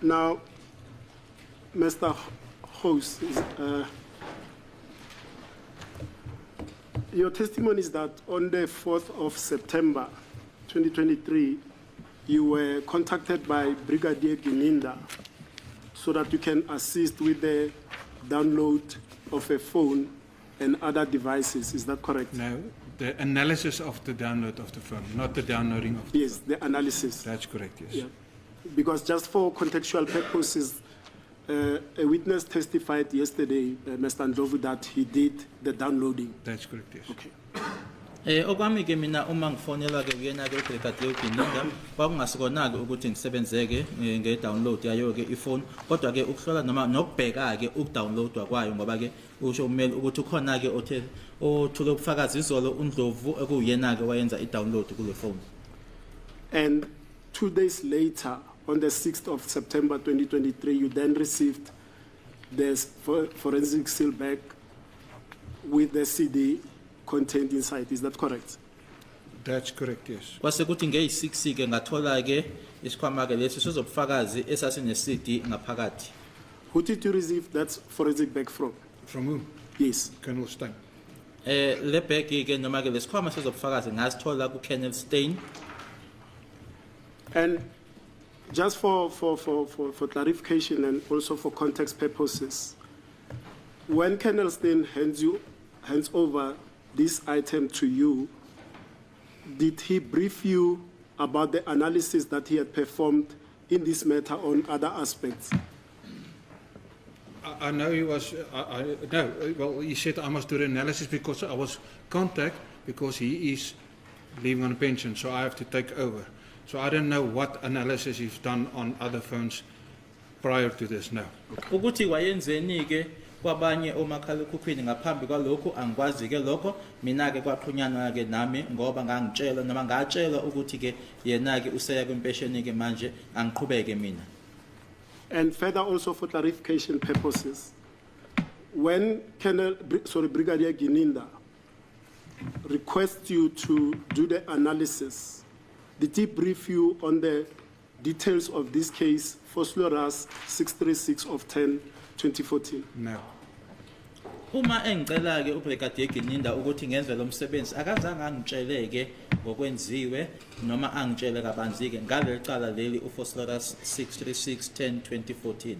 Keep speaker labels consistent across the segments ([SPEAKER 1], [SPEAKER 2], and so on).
[SPEAKER 1] Now, Mr. Host, your testimony is that on the 4th of September 2023, you were contacted by Brigadier Gininda so that you can assist with the download of a phone and other devices. Is that correct?
[SPEAKER 2] No, the analysis of the download of the phone, not the downloading of the
[SPEAKER 1] Yes,
[SPEAKER 2] phone.
[SPEAKER 1] the analysis.
[SPEAKER 2] That's correct, yes.
[SPEAKER 1] Yeah. Because just for contextual purposes, a witness testified yesterday, Mr. Ndlovu, that he did the downloading.
[SPEAKER 2] That's correct, yes.
[SPEAKER 1] Okay.
[SPEAKER 3] Okwami ke mina uma ngifonela ke kuyena ke uBrigadier Gininda kwakungasikona ke ukuthi ngisebenzeke nge-download yayo ke ifone kodwa ke ukuhlola noma nokubheka ke ukudownloadwa kwayo ngoba ke usho umeli ukuthi ukhona ke othe othule ubufakazi izolo uNdlovu ekuyena ke wayenza i-download kule phone.
[SPEAKER 1] And 2 days later, on the 6th of September 2023, you then received the forensic seal bag with the CD contained inside. Is that correct?
[SPEAKER 2] That's correct, yes.
[SPEAKER 3] Kwase kuthi ngeyi6 ke ngathola ke isikhwama ke lesi sizobufakazi esasine CD ngaphakathi.
[SPEAKER 1] Who did you receive that forensic bag from?
[SPEAKER 2] From whom?
[SPEAKER 1] Yes.
[SPEAKER 2] Colonel Stein.
[SPEAKER 3] Le bag ke noma ke lesikhwama sizobufakazi ngasithola ku Colonel Stein.
[SPEAKER 1] And just for clarification and also for context purposes, when Colonel Stein hands over this item to you, did he brief you about the analysis that he had performed in this matter on other aspects?
[SPEAKER 2] I know he was, no, well, he said I must do the analysis because I was contact because he is leaving on a pension, so I have to take over. So I don't know what analysis he's done on other phones prior to this now.
[SPEAKER 3] Ukuthi wayenzeni ke kwabanye omakhalekhukhwini ngaphambi kwalokho angikwazi ke lokho mina ke kwaxhunyana ke nami ngoba ngangitshela noma ngatshela ukuthi ke yena ke useya kwempesheni ke manje angiqhubeke mina.
[SPEAKER 1] And further also for clarification purposes, when Brigadier Gininda requests you to do the analysis, did he brief you on the details of this case, Phosphorus 636 of 10/2014?
[SPEAKER 2] No.
[SPEAKER 3] Uma engicela ke uBrigadier Gininda ukuthi ngenze lo msebenzi akazange angitsheleke ngokwenziwe noma angitshele kabanzi ke ngaleli cala leli uPhosphorus 636 10/2014.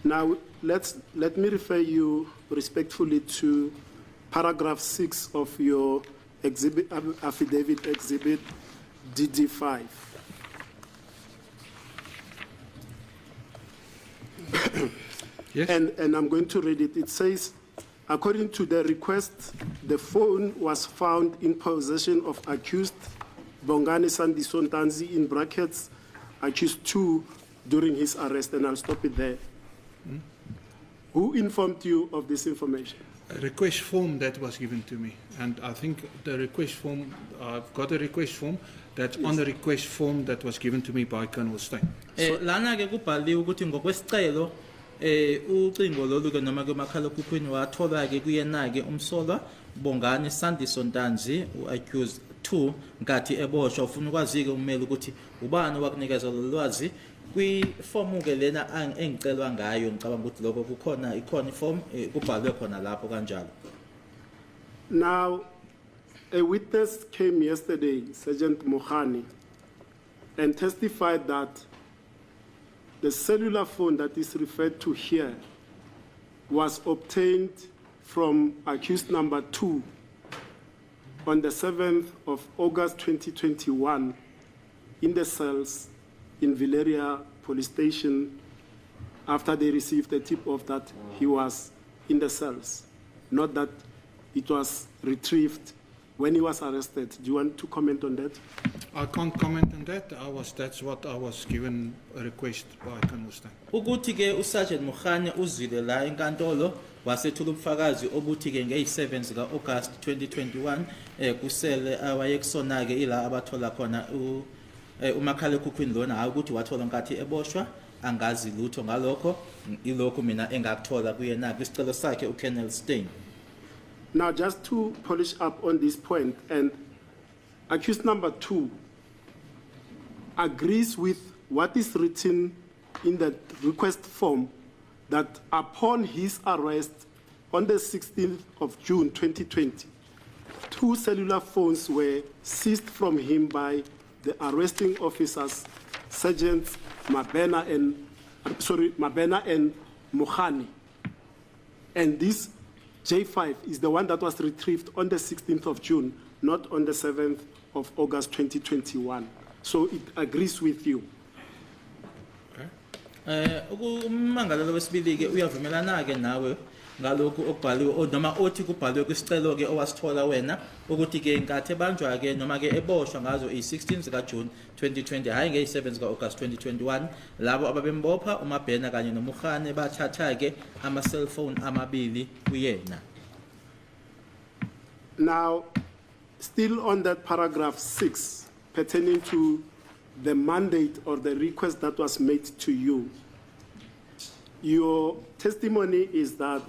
[SPEAKER 1] Now let me refer you respectfully to paragraph 6 of your affidavit exhibit DD5.
[SPEAKER 2] Yes.
[SPEAKER 1] And I'm going to read it. It says, according to the request, the phone was found in possession of accused Bongani Sandisontanzi, in brackets, accused 2, during his arrest, and I'll stop it there. Who informed you of this information?
[SPEAKER 2] A request form that was given to me, and I think the request form, I've got a request form that's on the request form that was given to me by Colonel Stein.
[SPEAKER 3] Lana ke kubhaliwe ukuthi ngokwesicelo ucingo lolu ke noma ke makhalekhukhwini wathola ke kuyena ke umsolwa Bongani Sandisontanzi uaccused 2 ngathi eboshwa ufuna ukwazi ke umeli ukuthi ubani wakunikeza lo lwazi kwiform ke lena engicelwa ngayo ngicabanga ukuthi lokho kukhona ikhona iform kubhalwe khona lapho kanjalo.
[SPEAKER 1] Now, a witness came yesterday, Sergeant Mohani, and testified that the cellular phone that is referred to here was obtained from accused number 2 on the 7th of August 2021 in the cells in Valeria Police Station after they received a tip-off that he was in the cells, not that it was retrieved when he was arrested. Do you want to comment on that?
[SPEAKER 2] I can't comment on that. That's what I was given a request by Colonel Stein.
[SPEAKER 3] Ukuthi ke uSergeant Mohani uzile la enkantolo wasethula ubufakazi obuthi ke ngeyi7 zika August 2021 kusele awayekusona ke ila abathola khona umakhalekhukhwini lona ukuthi wathola nkathi eboshwa angazi lutho ngalokho ilokho mina engakuthola kuyena kwisicelo sakhe uColonel Stein.
[SPEAKER 1] Now, just to polish up on this point, and accused number 2 agrees with what is written in the request form that upon his arrest on the 16th of June 2020, 2 cellular phones were seized from him by the arresting officers, Sergeants Mabena and Mohani. And this J5 is the one that was retrieved on the 16th of June, not on the 7th of August 2021. So it agrees with you.
[SPEAKER 3] Umangalelo wesibili ke uyavumelana ke nawe ngalokhu okubhaliwe noma othi kubhaliwe kwisicelo ke owasithola wena ukuthi ke inkathi ebanjwa ke noma ke eboshwa ngazo i16 zika June 2020 hayi nge7 zika August 2021 labo ababembopha uMabhena kanye noMukhane bathatha ke ama cellphone amabili kuyena.
[SPEAKER 1] Now, still on that paragraph 6 pertaining to the mandate or the request that was made to you, your testimony is that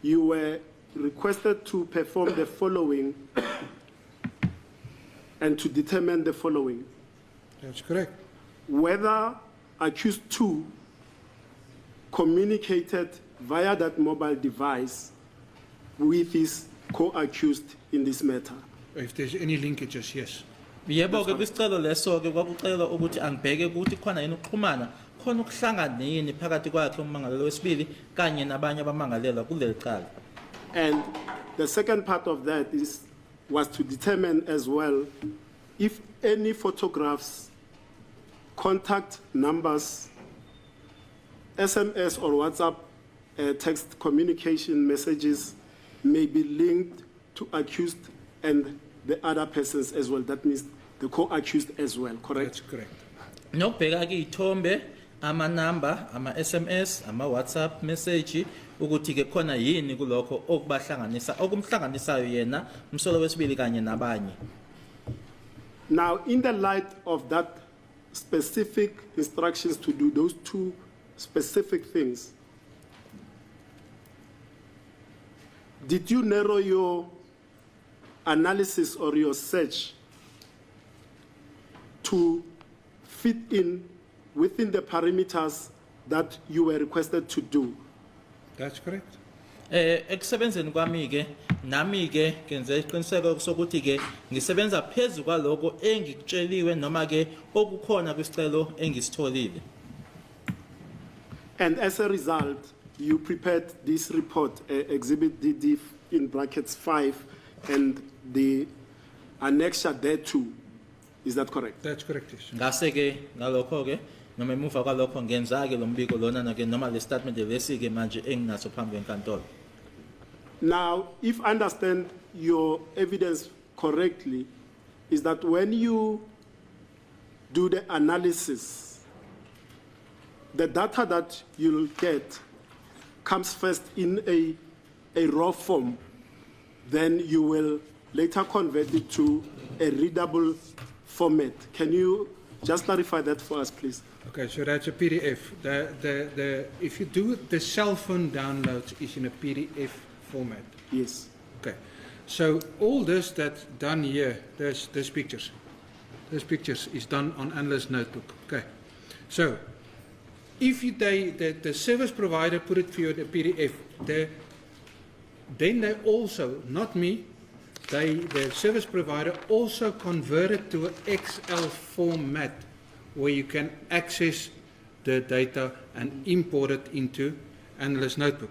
[SPEAKER 1] you were requested to perform the following and to determine the following.
[SPEAKER 2] That's correct.
[SPEAKER 1] Whether accused 2 communicated via that mobile device with his co-accused in this matter.
[SPEAKER 2] If there's any linkages, yes.
[SPEAKER 3] Yebo ke kwisicelo leso ke kwakucela ukuthi angibheke ukuthi khona yini ukuxhumana khona ukuhlangana yini phakathi kwakhe umangalelo wesibili kanye nabanye abamangalelwa kuleli cala.
[SPEAKER 1] And the second part of that was to determine as well if any photographs, contact numbers, SMS or WhatsApp text communication messages may be linked to accused and the other persons as well. That means the co-accused as well, correct?
[SPEAKER 2] That's correct.
[SPEAKER 3] Nokubheka ke ithombe ama number ama SMS ama WhatsApp message ukuthi ke khona yini kulokho okubahlanganisa okumhlanganisayo yena umsolo wesibili kanye nabanye.
[SPEAKER 1] Now, in the light of that specific instructions to do those 2 specific things, did you narrow your analysis or your search to fit in within the parameters that you were requested to do?
[SPEAKER 2] That's correct.
[SPEAKER 3] Ekusebenzeni kwami ke nami ke ngenze isiqiniseko sokuthi ke ngisebenza phezulu kwaloko engikutsheliwe noma ke okukhona kwisicelo engisitholile.
[SPEAKER 1] And as a result, you prepared this report, Exhibit DD in brackets 5, and the annexure thereto. Is that correct?
[SPEAKER 2] That's correct, yes.
[SPEAKER 3] Ngase ke ngalokho ke noma emuva kwalokho ngenza ke lo mbiko lona na ke noma le statement lesi ke manje enginaso phambi kwenkantolo.
[SPEAKER 1] Now, if I understand your evidence correctly, is that when you do the analysis, the data that you'll get comes first in a raw form, then you will later convert it to a readable format. Can you just clarify that for us, please?
[SPEAKER 2] Okay, so that's a PDF. If you do the cell phone downloads is in a PDF format.
[SPEAKER 1] Yes.
[SPEAKER 2] Okay, so all this that's done here, there's pictures. This pictures is done on Analyst Notebook. Okay, so if the service provider put it for you in a PDF, then they also, not me, the service provider also converted to an XL format where you can access the data and import it into Analyst Notebook.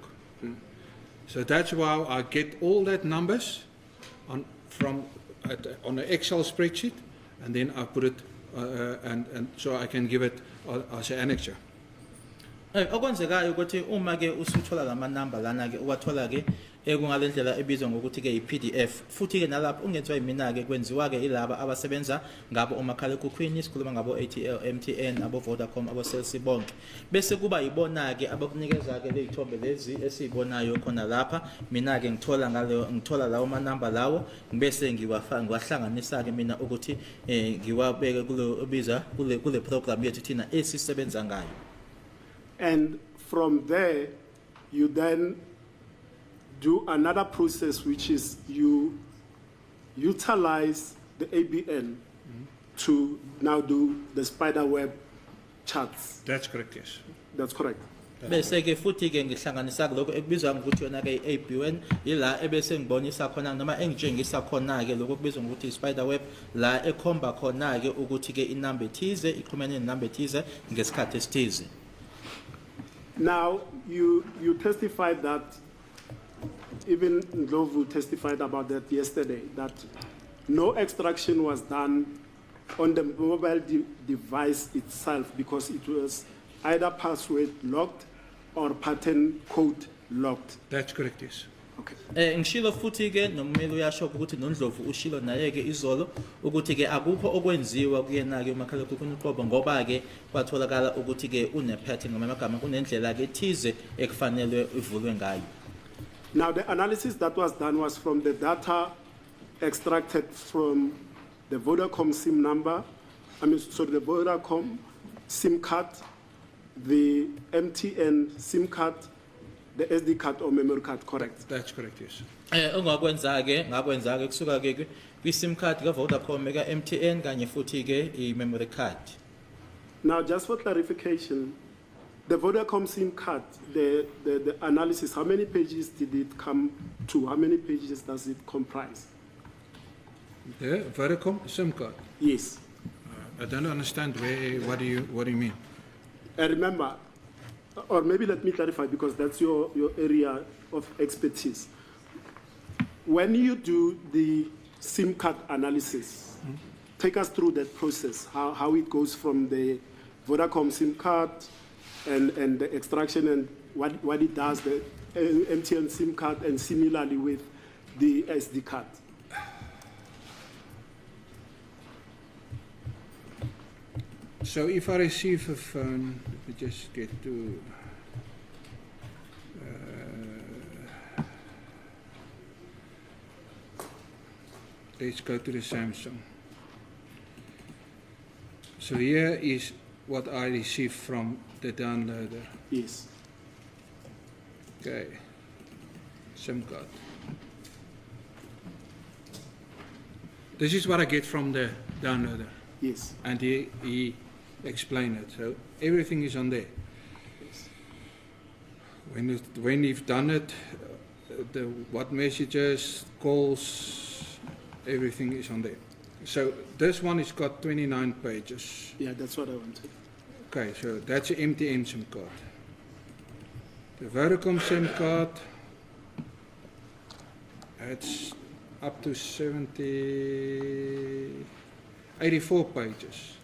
[SPEAKER 2] So that's why I get all that numbers on an Excel spreadsheet, and then I put it and so I can give it as an annexure.
[SPEAKER 3] Okwenzekayo ukuthi uma ke usuthola lama number lana ke uwathola ke kungalendlela ebizwa ngokuthi ke iPDF futhi ke nalapho ungenziwa yimina ke kwenziwa ke ilaba abasebenza ngabo umakhala ekhukhwini sikhuluma ngabo ATL MTN abo Vodacom abo Cell C bonke bese kuba yibona ke abakunikeza ke lezithombe lezi esizibonayo khona lapha mina ke ngithola lawo ma number lawo bese ngiwahlanganisa ke mina ukuthi ngiwabeke kulo obiza kule program yethu thina esisebenza ngayo.
[SPEAKER 1] And from there, you then do another process, which is you utilize the ABN to now do the spider web charts.
[SPEAKER 2] That's correct, yes.
[SPEAKER 1] That's correct.
[SPEAKER 3] bese ke futhi ke ngihlanganisa lokho ekubizwa ngokuthi yona ke ABN ila ebese ngibonisa khona noma engitshengisa khona ke lokho kubizwa ngokuthi spider web la ekhomba khona ke ukuthi ke inamba ethize iqhumene nenamba ethize ngesikhathi esithize.
[SPEAKER 1] Now, you testified that, even Ndlovu testified about that yesterday, that no extraction was done on the mobile device itself because it was either password locked or pattern code locked.
[SPEAKER 2] That's correct, yes.
[SPEAKER 1] Okay.
[SPEAKER 3] Ngishilo futhi ke nomeli uyasho ukuthi noNdlovu ushilo naye ke izolo ukuthi ke akukho okwenziwa kuyena ke umakhala ekhukhwini uqobo ngoba ke kwatholakala ukuthi ke une pattern noma amagama kunendlela ke thize ekufanele ivulwe ngayo.
[SPEAKER 1] Now, the analysis that was done was from the data extracted from the Vodacom SIM number, the Vodacom SIM card, the MTN SIM card, the SD card or memory card, correct?
[SPEAKER 2] That's correct, yes.
[SPEAKER 3] Ongakwenza ke ngakwenza ke kusuka ke kwi SIM card ka Vodacom ka MTN kanye futhi ke I memory card.
[SPEAKER 1] Now, just for clarification, the Vodacom SIM card, the analysis, how many pages did it come to? How many pages does it comprise?
[SPEAKER 2] The Vodacom SIM card.
[SPEAKER 1] Yes.
[SPEAKER 2] I don't understand what do you mean?
[SPEAKER 1] And remember, or maybe let me clarify because that's your area of expertise. When you do the SIM card analysis, take us through that process, how it goes from the Vodacom SIM card and the extraction and what it does, the MTN SIM card, and similarly with the SD card.
[SPEAKER 2] So if I receive a phone, let me just get to let's go to the Samsung. So here is what I received from the downloader.
[SPEAKER 1] Yes.
[SPEAKER 2] Okay. SIM card. This is what I get from the downloader.
[SPEAKER 1] Yes.
[SPEAKER 2] And he explained it. So everything is on there. When you've done it, what messages, calls, everything is on there. So this one has got 29 pages.
[SPEAKER 1] Yeah, that's what I wanted.
[SPEAKER 2] Okay, so that's an MTN SIM card. The Vodacom SIM card, it's up to 84 pages.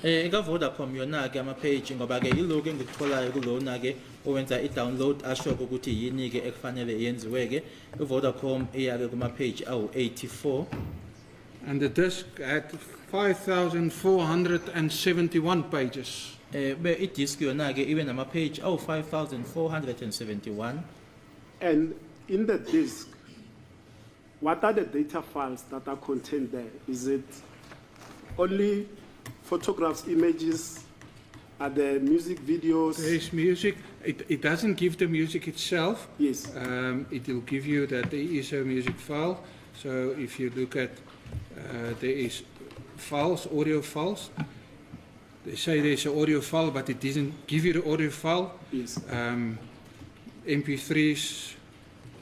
[SPEAKER 3] Eka Vodacom yona ke ama page ngoba ke yiloko engikutholayo kulona ke owenza I-download asho ukuthi yini ke ekufanele yenziwe ke iVodacom iyake kuma page awu 84.
[SPEAKER 2] And the disk had 5,471 pages.
[SPEAKER 3] Be i-disk yona ke ibe nama page awu 5,471.
[SPEAKER 1] And in the disk, what are the data files that are contained there? Is it only photographs, images? Are there music videos?
[SPEAKER 2] There's music. It doesn't give the music itself.
[SPEAKER 1] Yes.
[SPEAKER 2] It will give you that there is a music file. So if you look at, there is files, audio files. They say there's an audio file, but it doesn't give you the audio file.
[SPEAKER 1] Yes.
[SPEAKER 2] MP3s.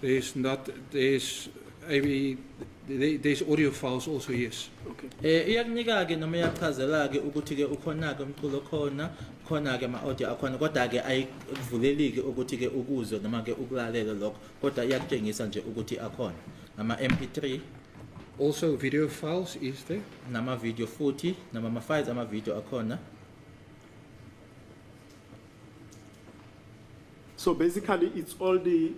[SPEAKER 2] There's not. There's audio files also. Yes.
[SPEAKER 1] Okay.
[SPEAKER 3] Iyakunika ke noma iyachazela ke ukuthi ke ukhona ke umculo khona ke ama audio akhona kodwa ke ayivuleliki ukuthi ke ukuzwe noma ke ukulalela lokho kodwa iyakutshengisa nje ukuthi akhona ama MP3
[SPEAKER 2] Also video files is there.
[SPEAKER 3] nama video futhi nama files ama video akhona.
[SPEAKER 1] So basically, it's all the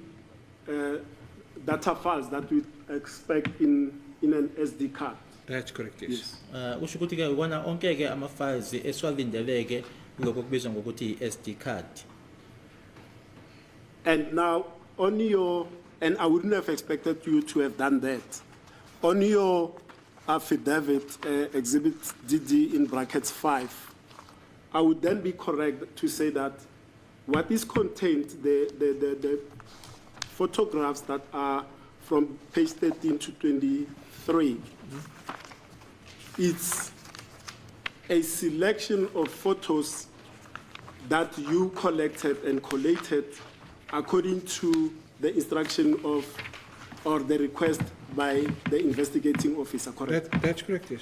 [SPEAKER 1] data files that we expect in an SD card.
[SPEAKER 2] That's correct. Yes.
[SPEAKER 3] Usho ukuthi ke wona onke ke ama files eswalindeleke lokho kubizwa ngokuthi SD card.
[SPEAKER 1] And now, on your, and I wouldn't have expected you to have done that. On your affidavit, exhibit DD in brackets 5, I would then be correct to say that what is contained, the photographs that are from page 13 to 23, it's a selection of photos that you collected and collated according to the instruction of or the request by the investigating officer, correct?
[SPEAKER 2] That's correct, yes.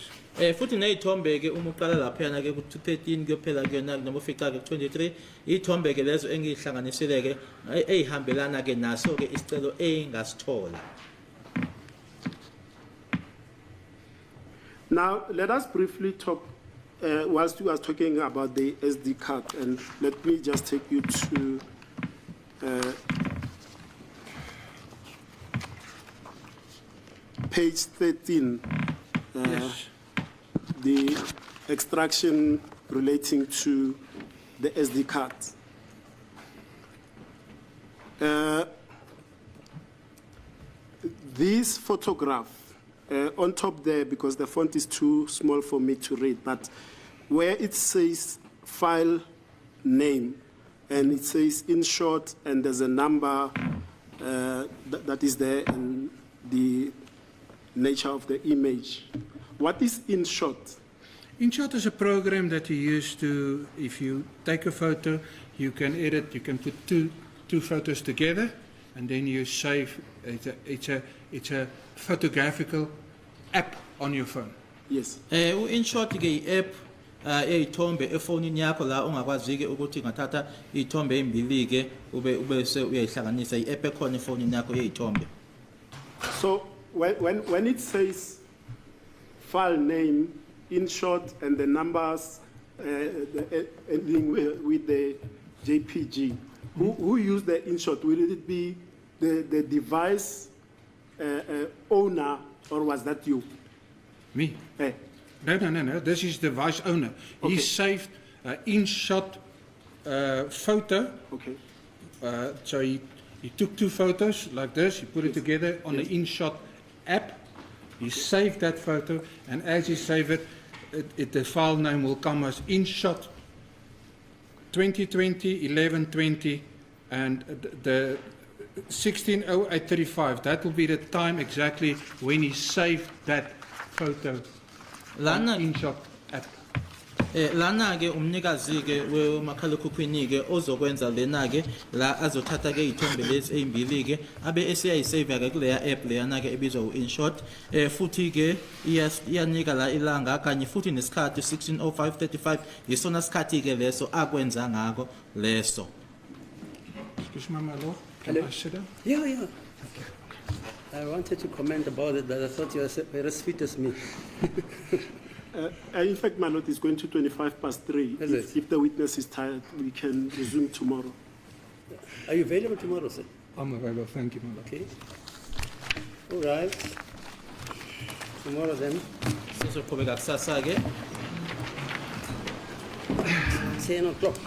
[SPEAKER 3] Futhi neyithombe ke uma uqala lapha ke ku-13 kuyophela kuyona noma ufika ke ku-23 ithombe ke lezo engihlanganisile ke ehambelana ke naso ke isicelo engasithola.
[SPEAKER 1] Now, let us briefly talk, whilst we are talking about the SD card, and let me just take you to page 13,
[SPEAKER 2] Yes.
[SPEAKER 1] the extraction relating to the SD card. This photograph, on top there, because the font is too small for me to read, but where it says file name, and it says in short, and there's a number that is there, and the nature of the image. What is in short?
[SPEAKER 2] InShot is a program that you use to, if you take a photo, you can edit, you can put two photos together, and then you save. It's a photographical app on your phone.
[SPEAKER 1] Yes.
[SPEAKER 3] U-InShot ke i-app eyithombe efonini yakho la ongakwazi ke ukuthi ngathatha ithombe ezimbili ke ube se uyayihlanganisa i-app ekhona efonini yakho eyithombe.
[SPEAKER 1] So when it says file name, in short, and the numbers ending with the JPG, who used the in short? Will it be the device owner, or was that you?
[SPEAKER 2] Me?
[SPEAKER 1] Eh,
[SPEAKER 2] No. This is the device owner.
[SPEAKER 1] Okay.
[SPEAKER 2] He saved InShot photo.
[SPEAKER 1] Okay.
[SPEAKER 2] So he took two photos like this, he put it together on the InShot app, he saved that photo, and as he saved it, the file name will come as InShot 2020 1120, and the 160835. That will be the time exactly when he saved that photo on
[SPEAKER 3] Lana
[SPEAKER 2] InShot app.
[SPEAKER 3] lana ke umnikazi ke wemakhalekhukhwini ke ozokwenza lena ke la azothatha ke izithombe lezi ezimbili ke abe esiyayisave ke kuleya app leyana ke ebizwa u-InShot futhi ke iyanika la ilanga kanye futhi nesikhathi 16:05:35 yisona sikhathi ke leso akwenza ngako leso.
[SPEAKER 2] Excuse me, my lord. Can
[SPEAKER 4] Hello?
[SPEAKER 2] I sit down?
[SPEAKER 4] Yeah. I wanted to comment about it, but I thought you were very sweet as me.
[SPEAKER 1] in fact, my note is going to 3:25.
[SPEAKER 4] Is it?
[SPEAKER 1] If the witness is tired, we can resume tomorrow.
[SPEAKER 4] Are you available tomorrow, sir?
[SPEAKER 2] I'm available, thank you, my lord.
[SPEAKER 4] Okay. All right. Tomorrow then,
[SPEAKER 3] Sizoqhubeka kusasa ke
[SPEAKER 4] 10 o'clock.